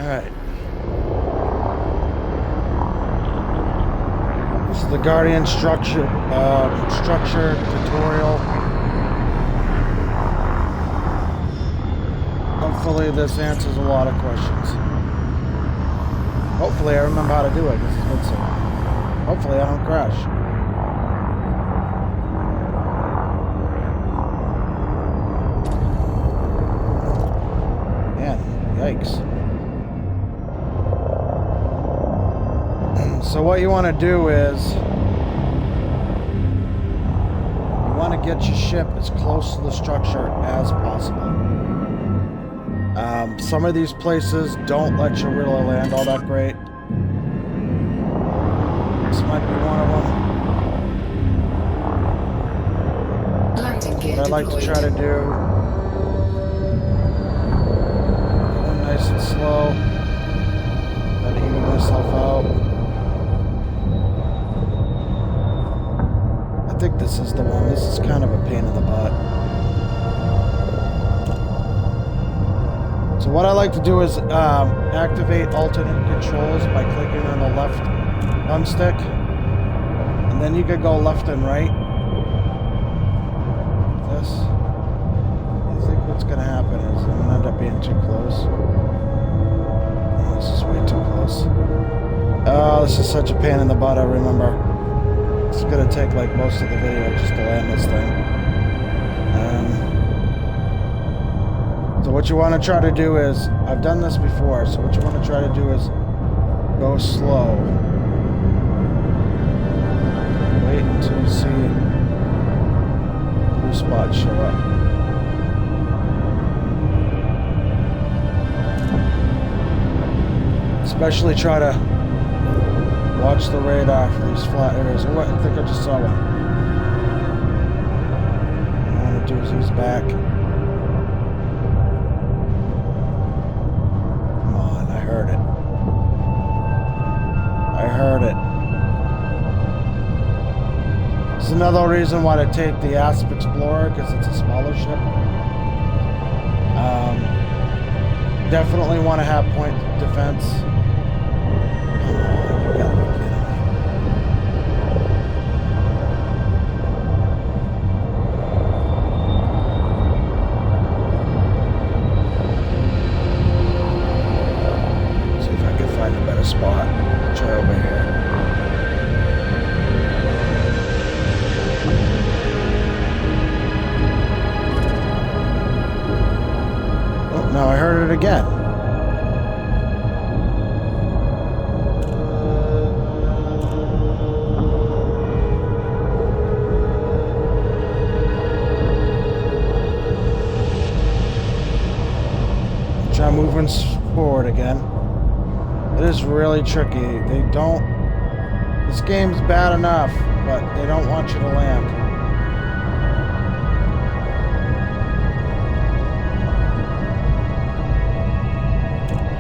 Alright. This is the Guardian structure tutorial. Hopefully this answers a lot of questions. Hopefully I remember how to do it. This is good stuff. Hopefully I don't crash. Man, yikes. So what you want to do is you want to get your ship as close to the structure as possible. Some of these places don't let you really land all that great. This might be one of them. Landing gear What I like to try to do, go nice and slow, let it even myself out. I think this is the one. This is kind of a pain in the butt. So what I like to do is activate alternate controls by clicking on the left thumbstick, and then you could go left and right. This. I think what's going to happen is I'm going to end up being too close. Oh, this is way too close. Oh, this is such a pain in the butt, I remember. It's going to take like most of the video just to land this thing. So what you want to try to do is, I've done this before, so what you want to try to do is go slow. Wait until you see blue spots show up. Especially try to watch the radar for these flat areas. Oh, I think I just saw one. What I want to do is use back. I heard it. It's another reason why to take the Asp Explorer, because it's a smaller ship. Definitely want to have point defense. Oh, you gotta be kidding me. See if I can find a better spot. Try over here. Oh, now I heard it again. Try moving forward again. It is really tricky. They don't... This game's bad enough, but they don't want you to land.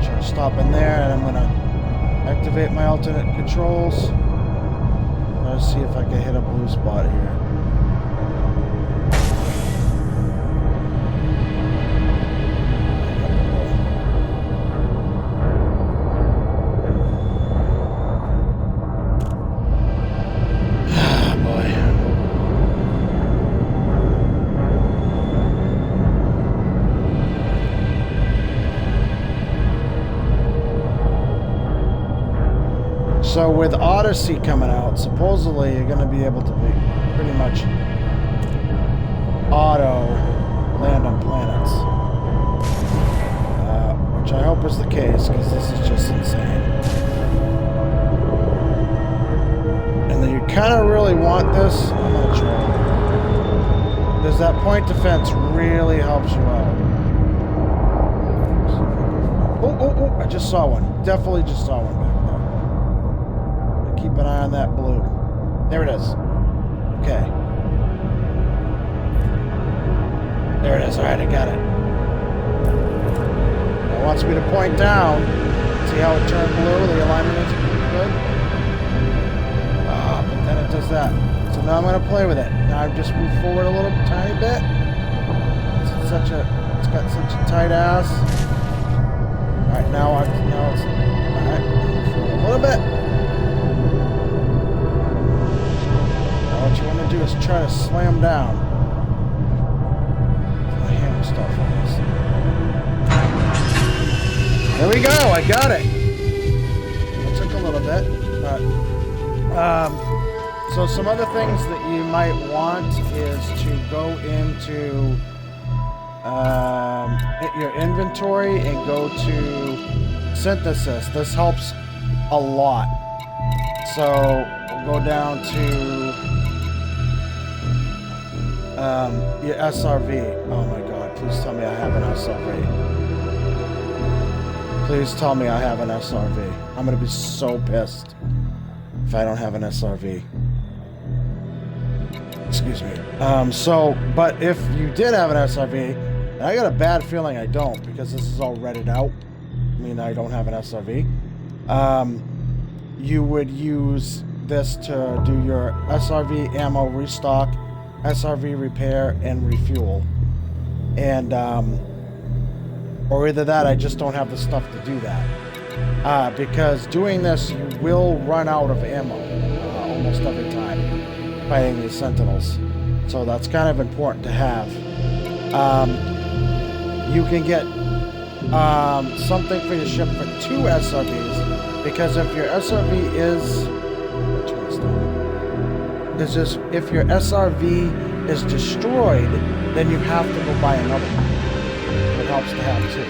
Try to stop in there, and I'm going to activate my alternate controls. Try to see if I can hit a blue spot here. So with Odyssey coming out, supposedly you're going to be able to be pretty much auto land on planets. Which I hope is the case, because this is just insane. And then you kind of really want this. I'm going to try. Because that point defense really helps you out. Oh, I just saw one. Definitely just saw one back there. Keep an eye on that blue. There it is. Okay. There it is. Alright, I got it. It wants me to point down. See how it turned blue? The alignment is pretty good. But then it does that. So now I'm going to play with it. Now I've just moved forward a little tiny bit. It's got such a tight ass. Alright, now There we go, I got it. It took a little bit, but so some other things that you might want is to go into your inventory and go to synthesis. This helps a lot. So we'll go down to your SRV. Oh my God, please tell me I have an SRV. Please tell me I have an SRV. I'm gonna be so pissed if I don't have an SRV. Excuse me. But if you did have an SRV, and I got a bad feeling I don't because this is all redded out. I mean, I don't have an SRV. You would use this to do your SRV ammo restock, SRV repair, and refuel. And, or either that, I just don't have the stuff to do that. Because doing this, you will run out of ammo almost every time fighting these sentinels. So that's kind of important to have. You can get something for your ship for 2 SRVs, because if your SRV is... if your SRV is destroyed, then you have to go buy another one. It helps to have 2.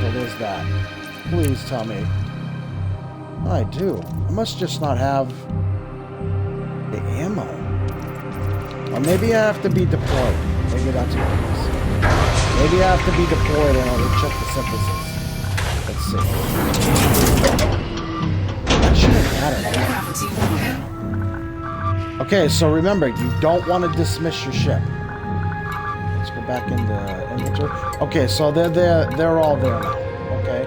So there's that. Please tell me. Oh, I do. I must just not have the ammo. Or maybe I have to be deployed. Maybe that's what it is. Maybe I have to be deployed in order to check the synthesis. Let's see. That shouldn't matter. Okay, so remember, you don't want to dismiss your ship. Let's go back into inventory. Okay, so they're all there now. Okay,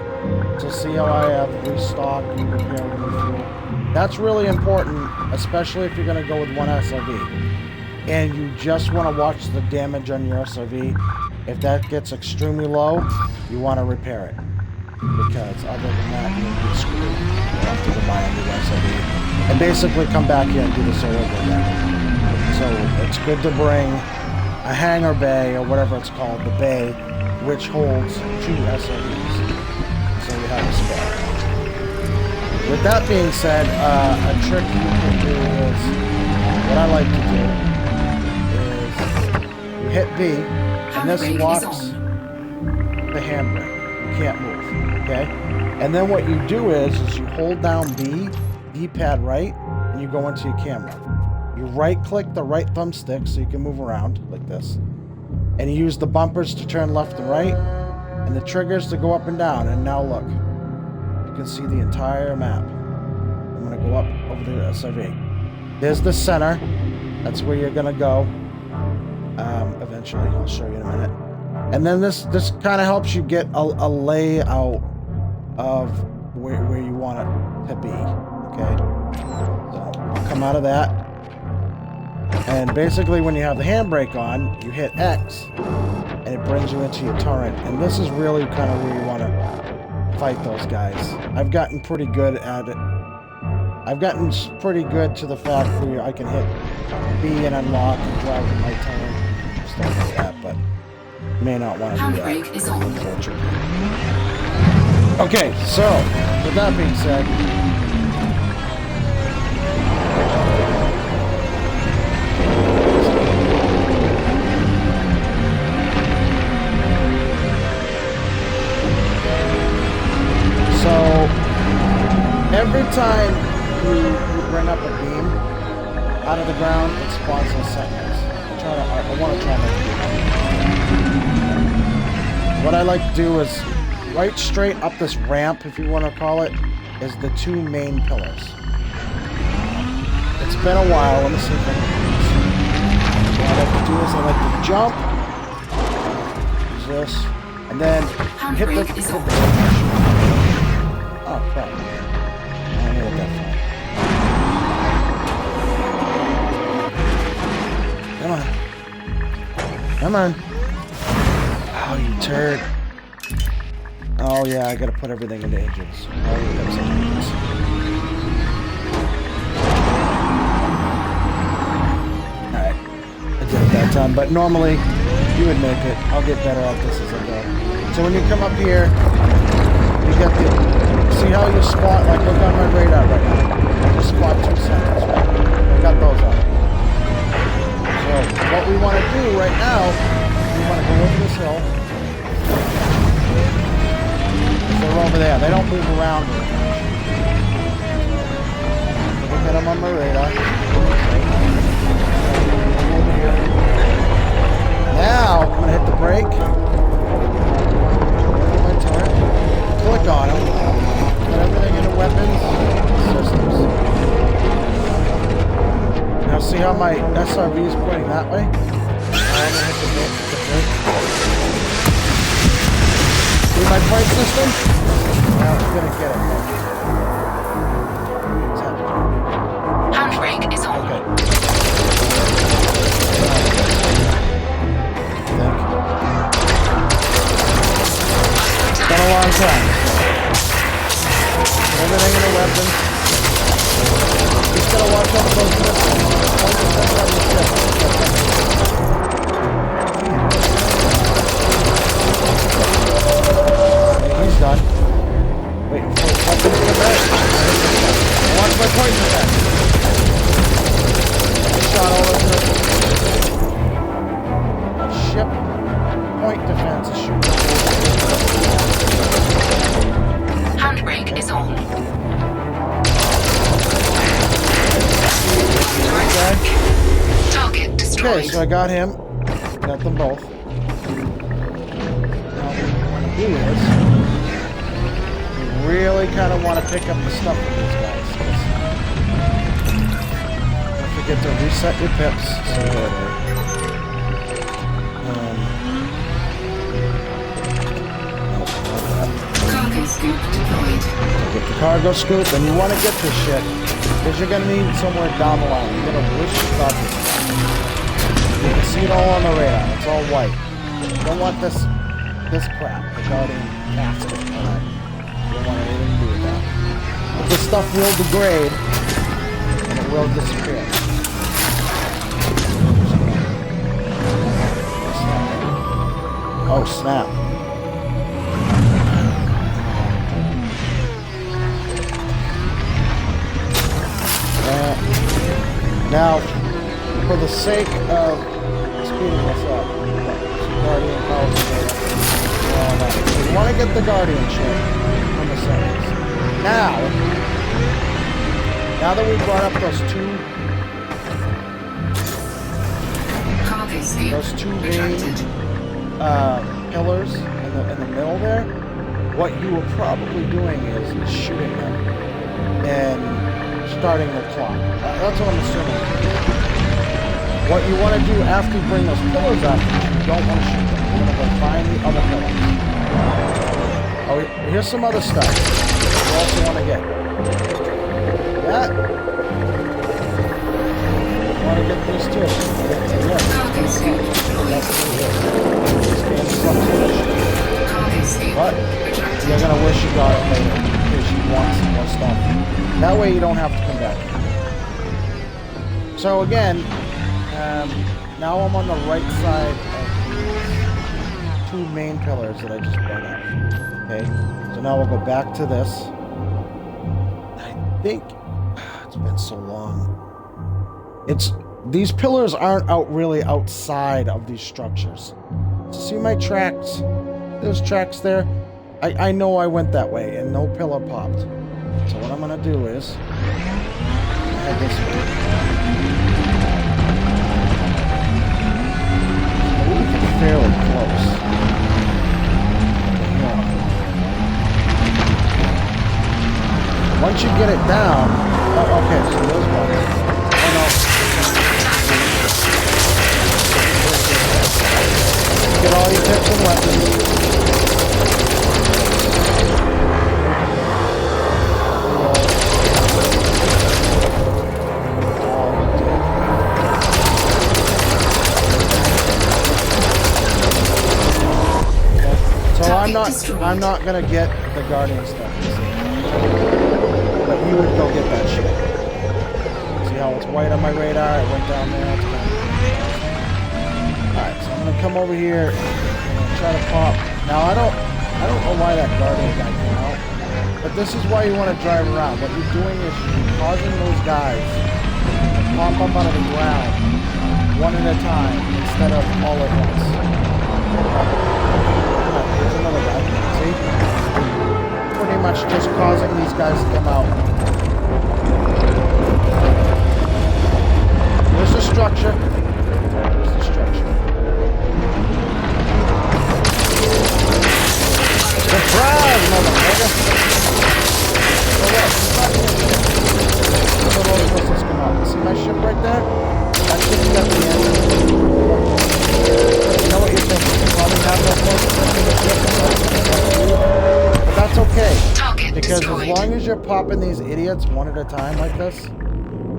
so see how I have restock and repair and refuel. That's really important, especially if you're going to go with one SRV. And you just want to watch the damage on your SRV. If that gets extremely low, you want to repair it. Because other than that, you'll get screwed. You'll have to go buy a new SRV. And basically come back here and do this all over again. So it's good to bring a hangar bay, or whatever it's called, the bay, which holds 2 SRVs. So you have a spare. With that being said, a trick you can do is, what I like to do is, you hit B, and this locks the handbrake. You can't move, okay? And then what you do is you hold down B, D-pad right, and you go into your camera. You right-click the right thumbstick so you can move around like this. And you use the bumpers to turn left and right, and the triggers to go up and down. And now look, you can see the entire map. I'm gonna go up over the SRV. There's the center. That's where you're gonna go. Eventually, I'll show you in a minute. And then this kind of helps you get a layout of where you want it to be. Okay, so I'll come out of that, and basically when you have the handbrake on, you hit X, and it brings you into your turret. And this is really kind of where you want to fight those guys. I've gotten pretty good at it. I've gotten pretty good to the fact where I can hit B and unlock and drive in my turret, stuff like that, but may not want to do that, unfortunately. Okay, so with that being said, so every time you bring up a beam out of the ground, it spawns those sentinels. I want to try that. What I like to do is right straight up this ramp, if you want to call it, is the 2 main pillars. It's been a while. Let me see if I can do this. What I like to do is I like to jump, use this, and then hit the oh crap. I don't know what that for. Come on. Oh, you turd. Oh, yeah, I gotta put everything into engines. Oh, yeah, that's engines. Alright. I did it that time, but normally you would make it. I'll get better at this as I go. So when you come up here, you get the... See how you spot, like look on my radar right now. I just spot 2 seconds, right? I got those up. So what we want to do right now, we want to go over this hill. They're over there. They don't move around very much. Look at them on my radar. Over here. Now I'm going to hit the brake. My turret. Click on them. Put everything into weapons systems. Now see how my SRV is pointing that way? I'm going to hit the brake. See my point system? Now I'm going to get it. What's happening? Handbrake is on. Okay. It's been a long time. Put everything in a weapon. Just gotta watch out for those missiles. Don't just send out your ship. Okay, he's done. Waiting for his weapons to get back. Watch my poison attack. I shot all those missiles. Ship point defense is shooting. Handbrake is on. Okay. Target destroyed. Okay, so I got him. Got them both. Now what we want to do is we really kind of want to pick up the stuff from these guys. Don't forget to reset your pips. So Cargo scoop deployed. get the cargo scoop, and you want to get this shit because you're gonna need it somewhere down the line. You're gonna wish you thought this. You can see it all on the radar. It's all white. You don't want this crap, the guardian casket. All right. You don't want anything to do with that. But this stuff will degrade, and it will disappear. Oh snap! Now, for the sake of speeding this up, Guardian power converter, you want to get the Guardian ship from the settings. Now that we've brought up those two main pillars in the middle there, what you were probably doing is shooting them and starting the clock. That's what I'm assuming. What you want to do after you bring those pillars up, you don't want to shoot them. You're going to go find the other pillars. Oh, here's some other stuff you also want to get. That. You want to get these two. But you're going to wish you got it later because you want some more stuff. That way you don't have to come back. So again, now I'm on the right side of these 2 main pillars that I just brought up. Okay, so now we'll go back to this. I think it's been so long. These pillars aren't really outside of these structures. See my tracks? There's tracks there. I know I went that way and no pillar popped. So what I'm gonna do is head this way. We're fairly close. Once you get it down, okay, so there's one. Oh no. Get all your tips and weapons. I'm not gonna get the Guardian stuff, but you would go get that shit. See how it's white on my radar? I went down there. It's Alright, so I'm gonna come over here and try to pop. Now I I don't know why that Guardian guy came out, but this is why you want to drive around. What you're doing is you're causing those guys to pop up out of the ground one at a time instead of all at once. Here's another guy. See? Pretty much just causing these guys to come out. Here's the structure. Here's the structure. Surprise, motherfucker! So what? Look at all the missiles come out. See my ship right there? That ship's got the end. You know what you're thinking? You probably have no focus. But that's okay. Because as long as you're popping these idiots one at a time like this,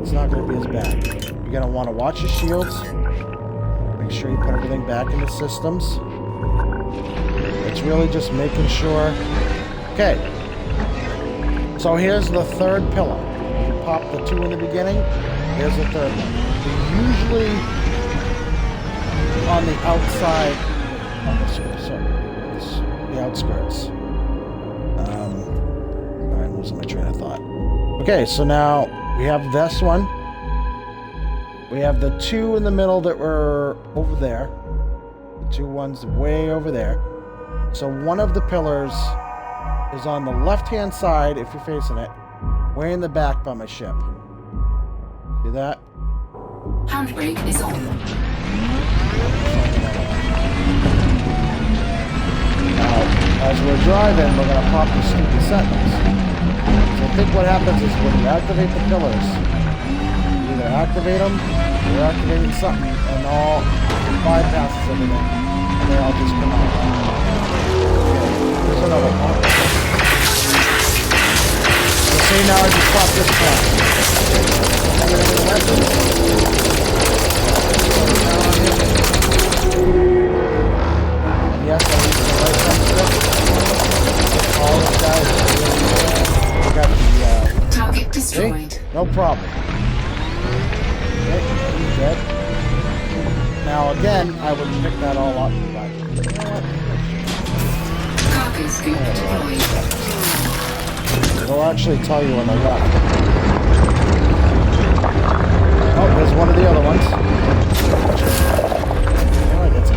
it's not going to be as bad. You're going to want to watch your shields. Make sure you put everything back into systems. It's really just making sure. Okay. So here's the third pillar. You pop the two in the beginning. Here's the third one. You're usually on the outside. It's the outskirts. I'm losing my train of thought. Okay, so now we have this one. We have the two in the middle that were over there. The two ones way over there. So one of the pillars is on the left-hand side, if you're facing it, way in the back by my ship. See that? Handbrake is on. Now, as we're driving, we're going to pop the stupid sentinels. So I think what happens is when you activate the pillars, you either activate them, or you're activating something, and all bypasses everything, and they all just come out. There's another one. So see, now I just popped this one. And yes, I used the right thumbstick. All these guys got the Target destroyed. see? No problem. Okay, he's dead. Now again, I would pick that all up, but you know what? Cargo scoop deployed. It'll actually tell you on the left. Oh, there's one of the other ones. Oh, that's it.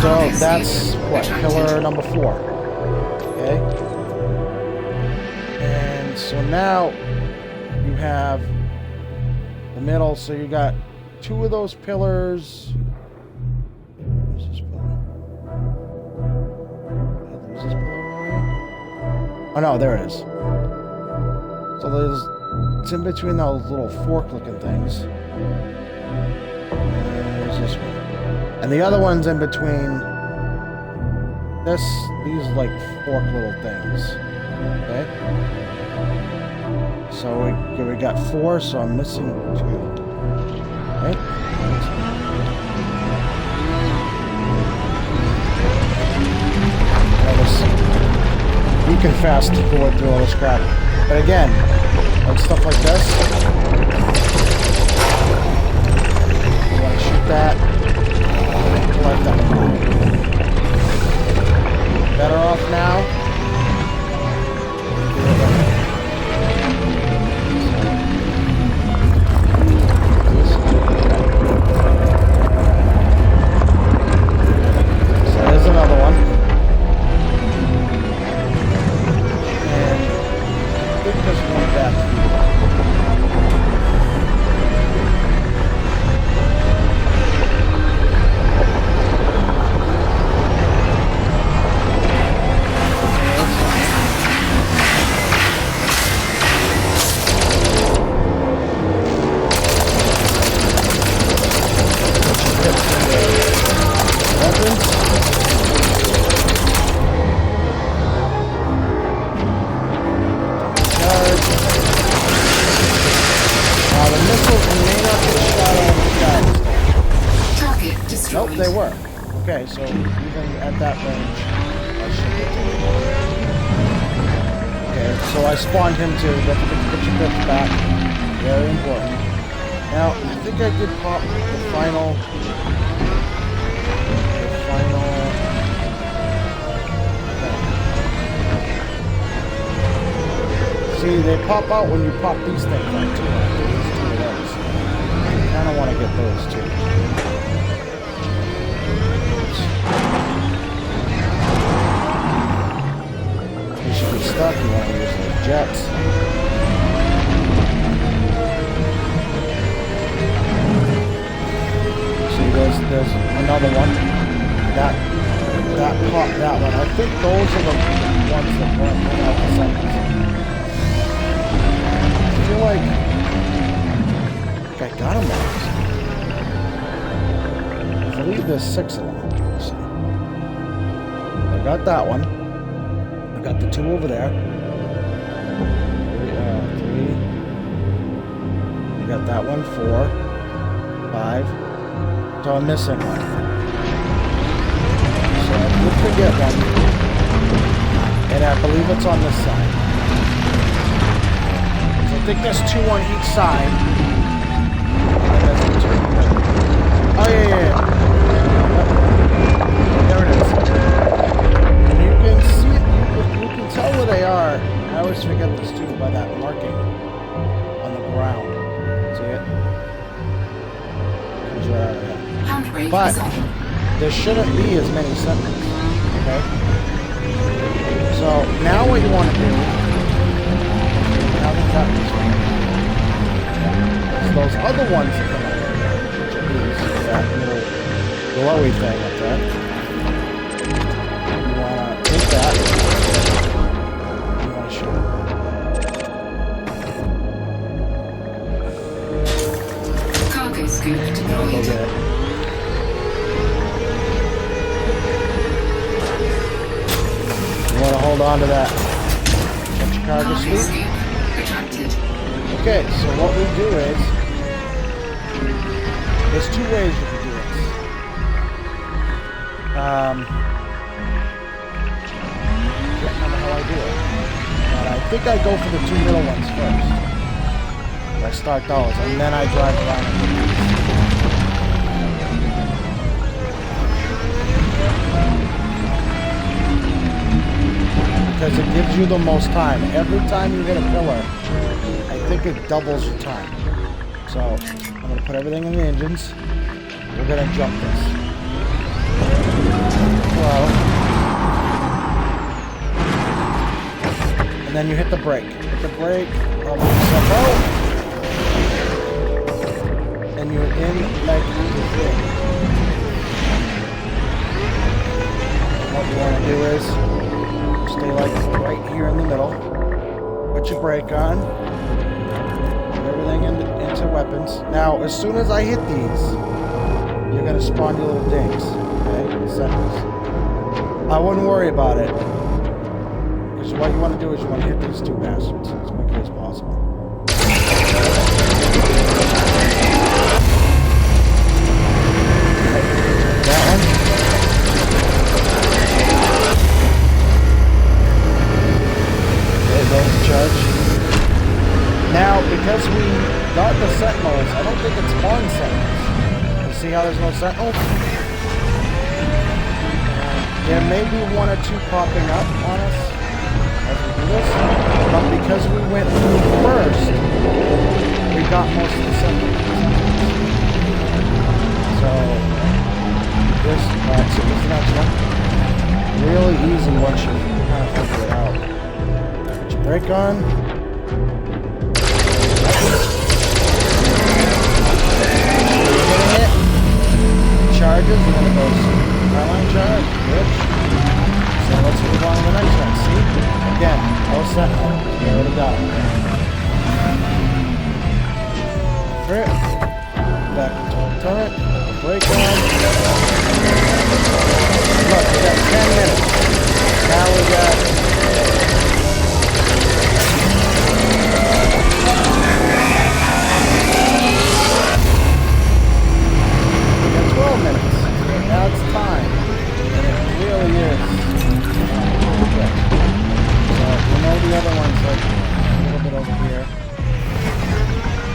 So that's what, pillar number 4. Okay. And so now you have the middle, so you got 2 of those pillars. Where's this pillar? Is this pillar right here? Oh no, there it is. So it's in between those little fork-looking things. There's this one, and the other one's in between. These like fork little things. Okay. So we got 4, so I'm missing 2. Okay. You can fast forward through all this crap. But again, like stuff like this, you want to shoot that, collect that. Better off now. So there's another one. And I think there's one back here. Nope, they were. Okay, so even at that range, I should get to it. Okay, so I spawned him too. You have to get your bits back. Very important. Now, I think I did pop the final See, they pop out when you pop these things out too. I think there's two of those. I kind of want to get those too. You should be stuck. You want to use those jets. See, there's another one. That popped that one. I think those are the ones that bring out the seconds. I feel like I got them all. I believe there's 6 of them. Let's see. I got that one. I got the 2 over there. 3. I got that one. 4, 5. So I'm missing one. So I did forget one. And I believe it's on this side. So I think there's 2 on each side. And then there's 2 in the middle. Oh yeah. There it is. And you can see it, you can tell where they are. I always forget this too by that marking on the ground. See it? Comes right out of there. Handbrake But is on. there shouldn't be as many sentinels. Okay? So now what you want to do, now that that is right, is those other ones that come out, which are these, that little glowy thing up there. You want to take that. You want to shoot it. Cargo scoop Go deployed. get it. You want to hold on to that. Catch your cargo Cargo scoop. scoop retracted. Okay, so what we do is, there's 2 ways you can do this. Can't remember how I do it. But I think I go for the 2 middle ones first. I start those, and then I drive around and do these. Because it gives you the most time. Every time you hit a pillar, I think it doubles your time. So, I'm going to put everything in the engines. We're going to jump this. Well, and then you hit the brake. Hit the brake, probably step out, and you're in like the thing. What you want to do is stay like right here in the middle. Put your brake on. Put everything into weapons. Now, as soon as I hit these, you're going to spawn your little dings. Okay? Seconds. I wouldn't worry about it. Because what you want to do is you want to hit these 2 bastards as quickly as possible. That one. Charge. Now, because we got the sentinels, I don't think it's spawned sentinels. You see how there's no sentinels? There may be 1 or 2 popping up on us as we do this, but because we went through first, we got most of the sentinels. So, this is the next one. Really easy once you kind of figure it out. Brake on. Hitting it. Charges, and then it goes powerline charge. Good. So let's move on to the next one. See? Again, no sentinel. Get rid of that. Front. Back into the turret. Put the brake on. Look, we got 10 minutes. Now we got 12 minutes. That's time. And it really is. Okay. So, we know the other one's like a little bit over here.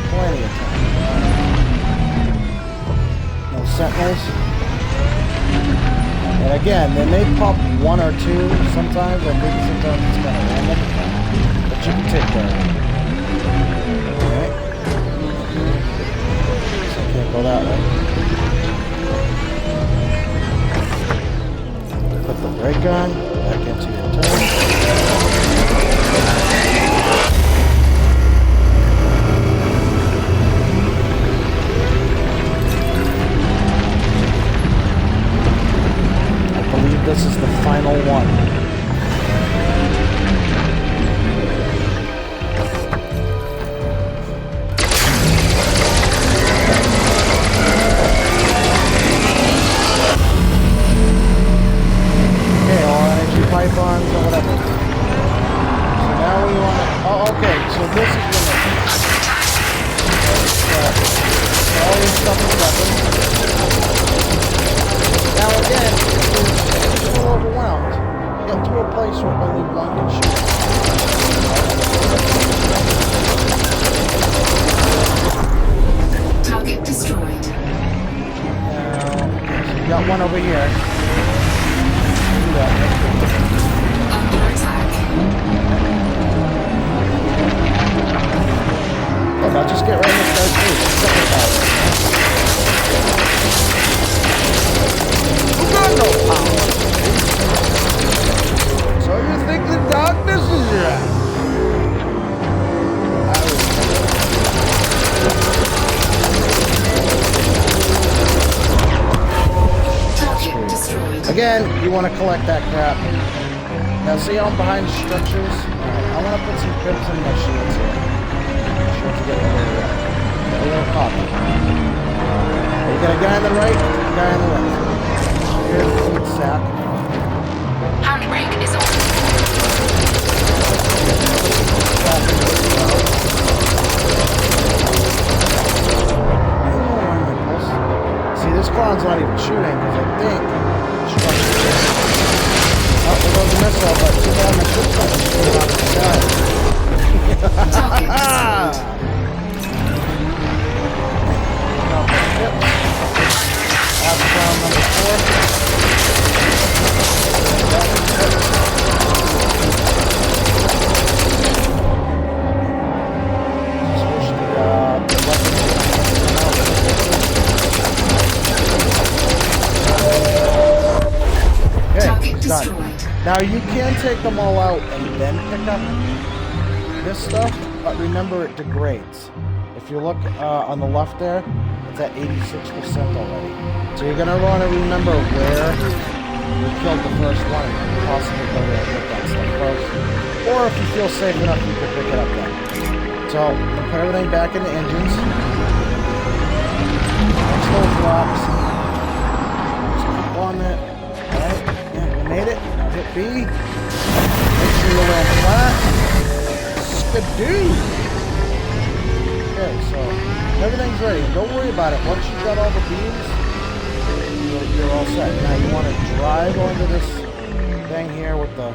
Plenty of time. No sentinels. And again, they may pop 1 or 2 sometimes. I think sometimes it's kind of random. But that you can take care of. Alright. So I can't go that way. Put the brake on, back into your turn. This is the final one. Okay, all energy pythons or whatever. So now we want to... Oh, okay, so this is all your stuff is weapons. Now again, overwhelmed. Get to a place where only one can shoot. Target destroyed. So you got one over here. Do that. Under attack. Oh, now just get right in this guy's face. Second power. You got no power. So you think the darkness is here? Target destroyed. Again, you want to collect that crap. Now see how I'm behind structures? I want to put some pips in my shields here. Shields to get a little copy. You got a guy on the right, a guy on the left. Here's the food sack. Handbrake is on. See, this clown's not even shooting because I think oh, there goes a missile, but too bad my ship's not shooting out of the sky. That's clown number 4. Okay, he's done. Now you can take them all out and then pick up this stuff, but remember it degrades. If you look on the left there, it's at 86% already. So you're gonna want to remember where you killed the first one and possibly go there and get that stuff first. Or if you feel safe enough, you can pick it up then. So I'm gonna put everything back in the engines. Watch those rocks. Just keep on it. Alright, yeah, you made it. Now hit B. Make sure you land flat. Skidoo! Okay, so everything's ready. Don't worry about it. Once you've got all the beams, you're all set. Now you want to drive onto this thing here with the...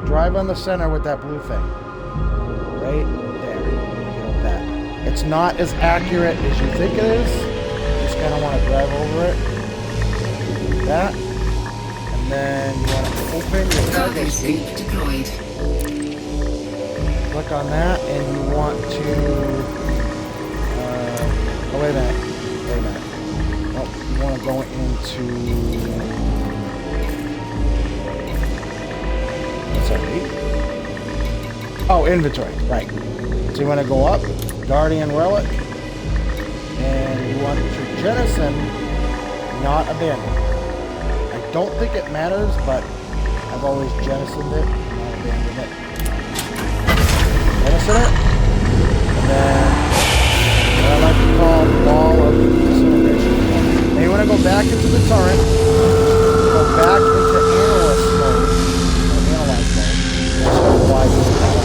drive on the center with that blue thing. Right there. Like that. It's not as accurate as you think it is. You just kind of want to drive over it. Like that. And then you want to open your cargo seat. Deployed. Click on that, and you want to... oh, wait a minute. Wait a minute. Oh, you want to go into... Sorry. Oh, inventory. Right. So you want to go up, Guardian Relic, and you want to jettison, not abandon. I don't think it matters, but I've always jettisoned it, not abandoned it. Jettison it, and then what I like to call the ball of disintegration. Now you want to go back into the turret, go back into analyst mode, or analyze mode. That's how wide this is up.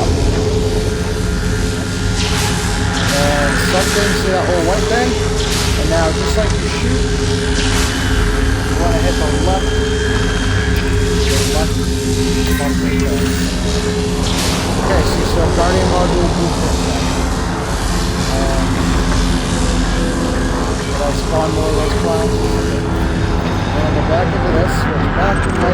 And something, see that little white thing? And now just like you shoot, you want to hit the left bumper there. Okay, so Guardian module blueprint set. Did I spawn more of those clowns? I'm going to go back into this, switch back to my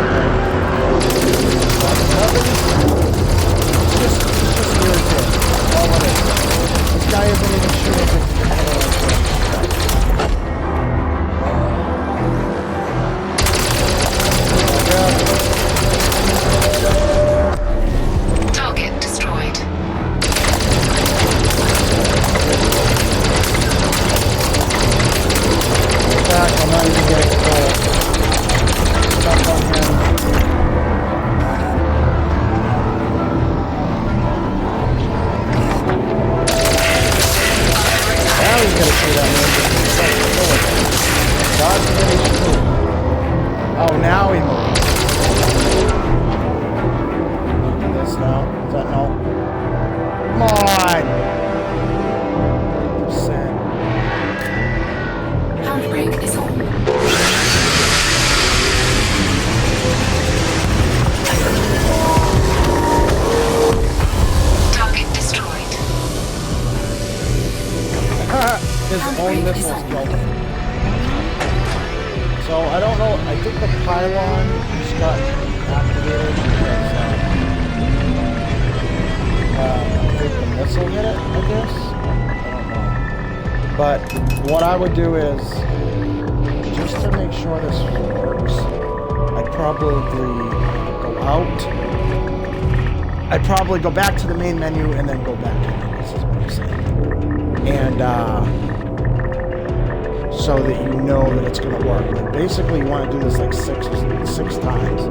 missiles killed him. So I don't know. I think the pylon just got activated because I think the missile hit it, I guess. I don't know. But what I would do is, just to make sure this works, I'd probably go out. I'd probably go back to the main menu and then go back in. This is what I'm saying. And so that you know that it's going to work. But basically, you want to do this like six times,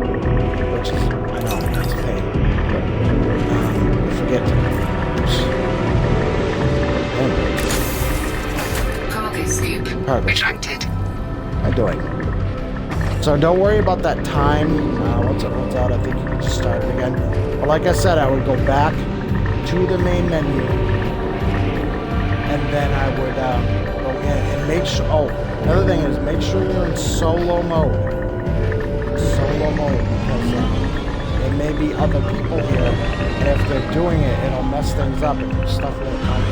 which is, I know, it's a pain. But forget to. Cargo scoop Cargo retracted. I'm doing. So don't worry about that time. Once it runs out, I think you can just start it again. But like I said, I would go back to the main menu, and then I would go in and make sure. Oh, another thing is make sure you're in solo mode. Solo mode, because there may be other people here, and if they're doing it, it'll mess things up and stuff won't come.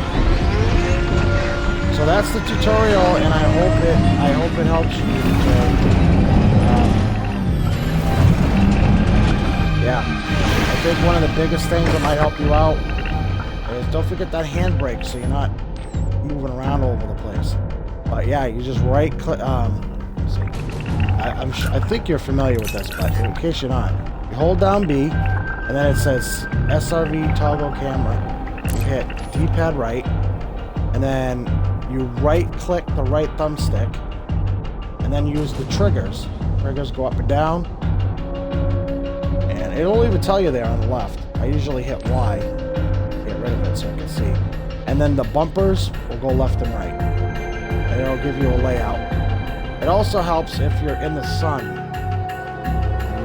So that's the tutorial, and I hope it helps you. Yeah, I think one of the biggest things that might help you out is don't forget that handbrake so you're not moving around all over the place. But yeah, you just right click. Let's see. I think you're familiar with this, but in case you're not, you hold down B, and then it says SRV toggle camera. You hit D-pad right, and then you right click the right thumbstick, and then use the triggers. Triggers go up and down. It'll even tell you there on the left. I usually hit Y to get rid of it so I can see. And then the bumpers will go left and right. And it'll give you a layout. It also helps if you're in the sun.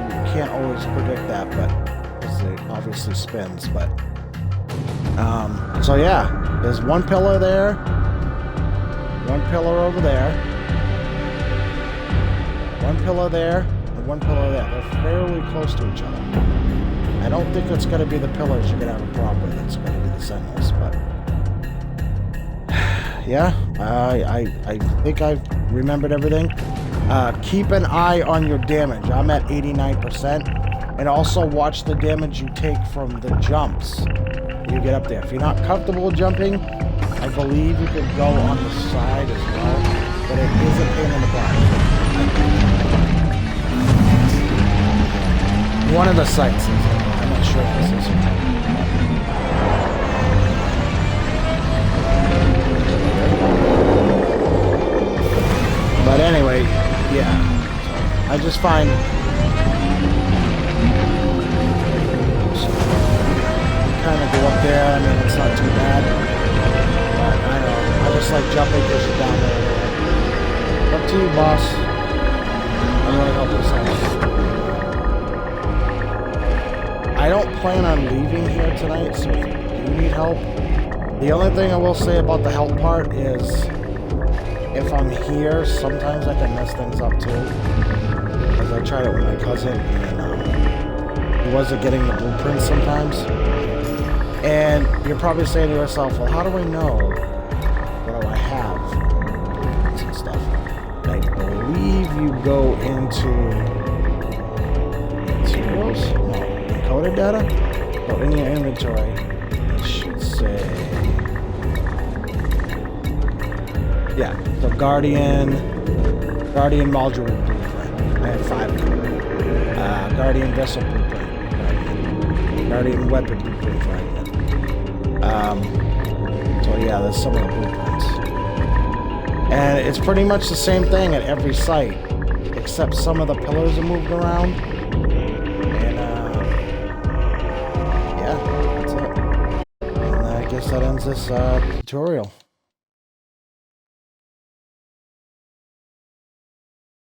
You can't always predict that, but because it obviously spins. But so yeah, there's one pillar there, one pillar over there, one pillar there, one pillar there. They're fairly close to each other. I don't think it's going to be the pillars you're going to have a problem with. It's going to be the sentinels, but yeah, I think I've remembered everything. Keep an eye on your damage. I'm at 89%, and also watch the damage you take from the jumps when you get up there. If you're not comfortable jumping, I believe you could go on the side as well, but it is a pain in the butt. One of the sites is, I'm not sure if this is. But anyway, yeah. I just find kind of go up there. I mean, it's not too bad. But I know. I just like jumping because you're down there. Up to you, boss. I'm really helping this. I don't plan on leaving here tonight, so if you do need help, the only thing I will say about the help part is if I'm here, sometimes I can mess things up too. Because I tried it with my cousin, and he wasn't getting the blueprints sometimes. And you're probably saying to yourself, well, how do I know what do I have? Blueprints and stuff. And I believe you go into materials? No. Encoded data? So in your inventory, it should say, yeah, the Guardian module blueprint. I have 5 of them. Guardian vessel blueprint. Guardian weapon blueprint fragment. So yeah, there's some of the blueprints. And it's pretty much the same thing at every site, except some of the pillars are moved around. That ends this tutorial.